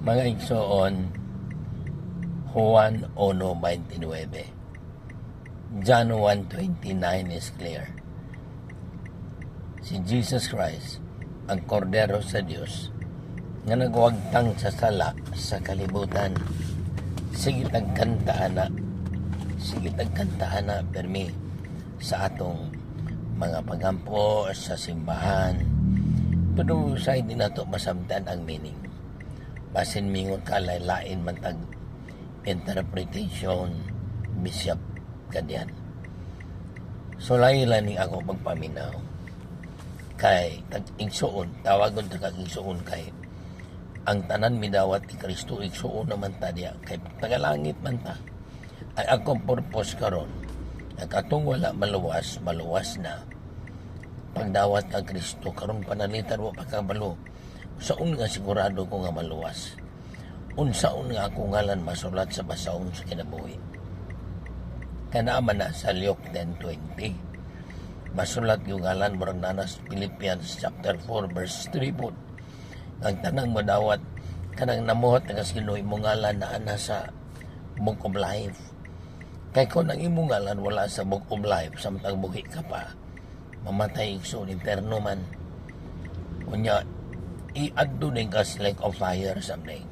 Mga igsoon, Juan 1:29. John 1:29 is clear. Si Jesus Christ, ang kordero sa Dios, nga nagwagtang sa sala sa kalibutan. Sige tagkantaan na permi sa atong mga pagampo sa simbahan. Pero sa hindi na ito masamtan ang meaning. Basin mingon ka lain man tag interpretation, bishop kadyan. So lain ni ako pagpaminaw. Kay tag-igsuon, tawagon tag-igsuon kay ang tanan midawat ni Kristo igsuon naman ta diya kay tagalangit man ta. Ay akong purpose karon katong wala maluwas na pagdawat kang Kristo karon panalitan mo pagkabalo saon nga sigurado ko nga maluwas unsaon nga ako ngalan masulat sa basahon sa kinabuhi kanaaman na sa Luke 10:20 masulat yung ngalan murag nanas Philippians chapter 4 verse 3 po ang tanang madawat kanang namuhat nga sino imong ngalan na ana sa Book of Life. Kay kung ang imong ngalan wala sa Book of Life, samtang buhi ka pa, mamatay igsoon, imperno man. Kunya, i-addo din ka sa lake of fire someday.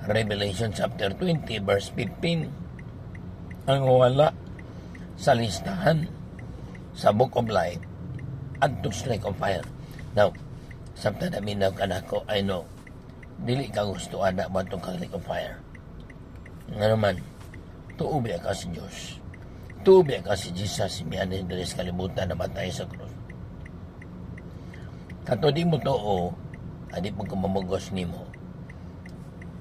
Revelation chapter 20 verse 15, ang wala sa listahan sa Book of Life, adto sa lake of fire. Now, samtang naminaw ka na ko, I know, dili ka gusto ana ba itong lake of fire. Nga naman, tuubi ka si Diyos. Tuubi ka si Jesus, miyanin dili sa kalibutan na matay sa krus. Kato di mo too, adi pag kumamugos ni mo.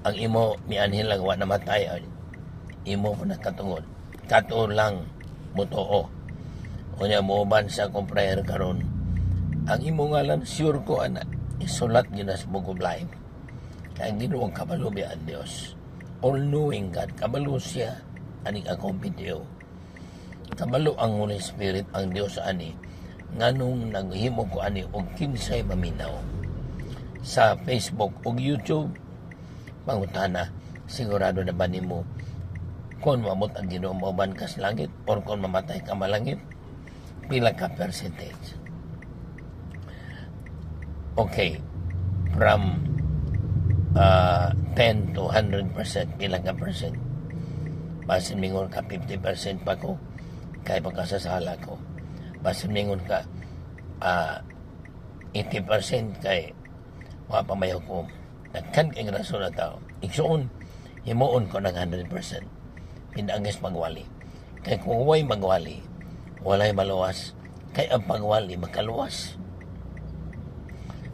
Ang imo, miyanin lang wa na matay, imo po na katungod. Kato lang mo too. O niya mo ban sa akong prayer karon. Ang imo ngalan, sure ko, anak, isulat yun na sa Book of Life. Kaya ang ginawang kabalo biya ang Diyos. All-knowing God, kabalo siya, aning akong video. Kabalo ang Holy Spirit, ang Diyos ani, nganong naghimo ko ani, og kinsay maminaw. Sa Facebook o YouTube, pangutana, sigurado na ba ni mo, kung mamot ang Ginoo mo ban ka sa langit, or kung mamatay ka malangit, pila ka percentage. Okay, from 10 to 100%, pila ka percent. Basin mingon ka 50% pa ko, kay pagkasasala ko. Basin mingon ka 80% kay mga pamayaw ko. Nagkan kay rason na tao. Iksuon, himuon ko ng 100%. Pinangis magwali. Kay kung huwag magwali, walay maluwas. Kay ang pagwali, makaluwas.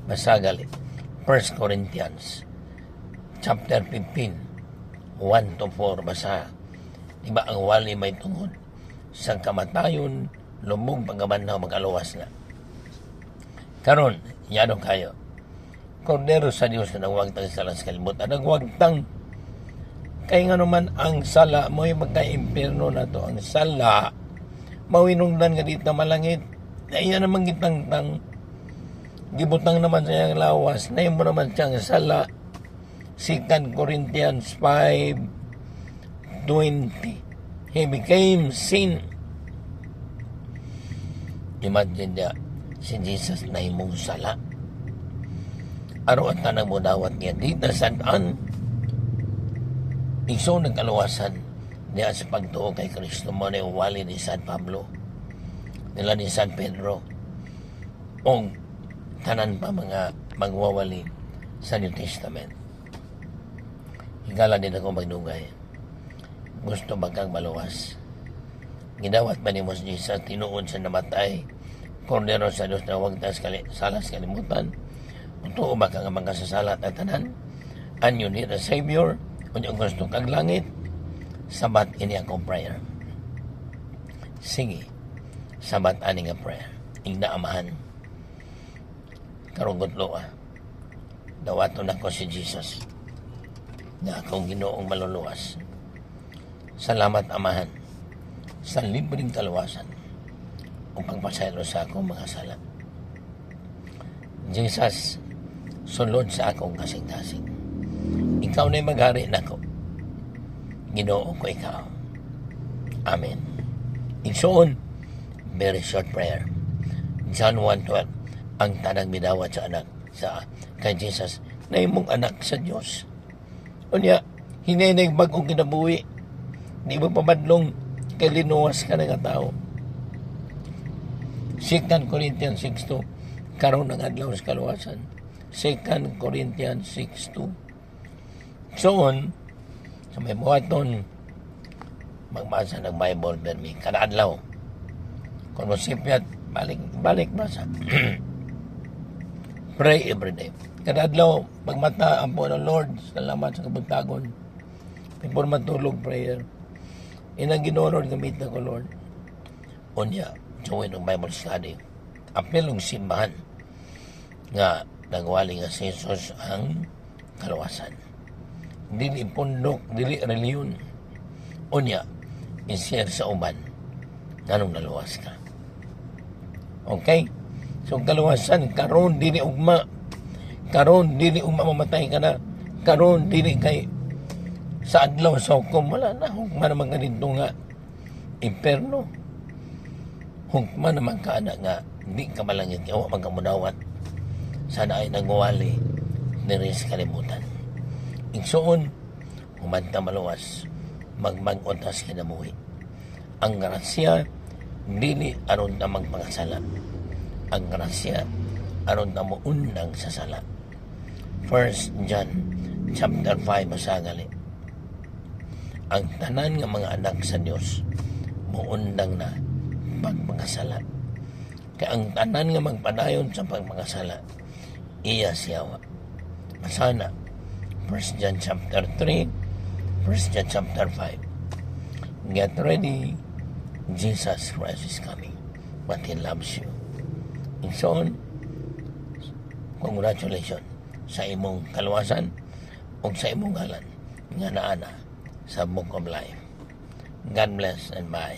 Masagali, 1 Corinthians chapter 15 1 to 4 basa. Diba ang wali may tungod sa kamatayon lumog pagkabanhaw magaluwas na karon yano kayo kordero sa Dios na nagwagtang sa sala sa kalibutan nagwagtang kay nga naman ang sala mo'y magka-impierno na to ang sala mawinungdan nga dito malangit na iya naman gitang gibutang naman sa iyang lawas na mo naman siyang sala 2 Corinthians 5:20 he became sin. Imagine niya si Jesus na himong sala araw at tanang mo dawat niya di na saan iso nagkaluwasan niya sa pagtuo kay Kristo mo na wali ni San Pablo nila ni San Pedro o tanan pa mga magwawali sa New Testament. Higala din ako magdugay. Gusto bagang maluwas. Ginawat ba ni Mos Jesus tinuod sa namatay? Kordero sa Diyos na huwag salas kalimutan. Tuo ba ka nga magkasasalat at tanan? And you need a Savior? Kung yung gusto kang langit? Sabat ini akong prayer. Sige. Sabat ani nga prayer. Igna amahan. Karugotlo dawaton ako si Jesus na akong Ginoong maluluwas. Salamat amahan sa libreng kaluwasan o pagpasaylo sa akong mga sala. Jesus, sulod sa akong kasing-kasing. Ikaw na'y maghari nako. Ginoo ko ikaw. Amen. Igsoon, very short prayer. John 1:12, ang tanang midawat sa anak sa kay Jesus na imong anak sa Dios. Unya, hinay na bagong kinabuhi. Di mo pamadlong kay linuwas ka na nga tao. 2 Corinthians 6:2, karon ang adlaw sa kaluwasan. 2 Corinthians 6:2. Soon, sa may buhaton, magbasa ng Bible permi kada adlaw. Kung masipyat, balik basa. Pray every day. Kada adlaw, pagmata ang po ng Lord, salamat sa kabuntagon. Before matulog, prayer. Inang Ginoo, Lord, gamit na ko, Lord. Unya, join ng Bible study. Apel ng simbahan nga nagwali nga si Jesus ang kaluwasan. Dili pundok, dili reliyon. Unya, i-share sa uban nganong naluwas ka. Okay? So kaluwasan, karon dili ugma. Karon dili ugma mamatay ka na. Karon dili kay sa adlaw sa hukom, wala na. Hukma naman ka dito nga imperno. Hukma naman ka na nga di ka malangit kaya wak magkamunawat. Sana ay nagwali nire sa kalimutan. Igsoon, humanta maluwas, magmag-untas kinabuhi. Ang grasya, dili aron na magpangasala. Ang grasya, aron na muundang sa sala. 1 John chapter 5 masagali. Ang tanan nga mga anak sa Dios muundang na pagpangasala. Kaya ang tanan nga magpadayon sa pagpangasala, iya siyawa. Masana 1 John chapter 3, 1 John chapter 5. Get ready, Jesus Christ is coming, but He loves you. And so on, congratulations sa imong kaluwasan o sa imong ngalan nga naana sa Book of Life. God bless and bye.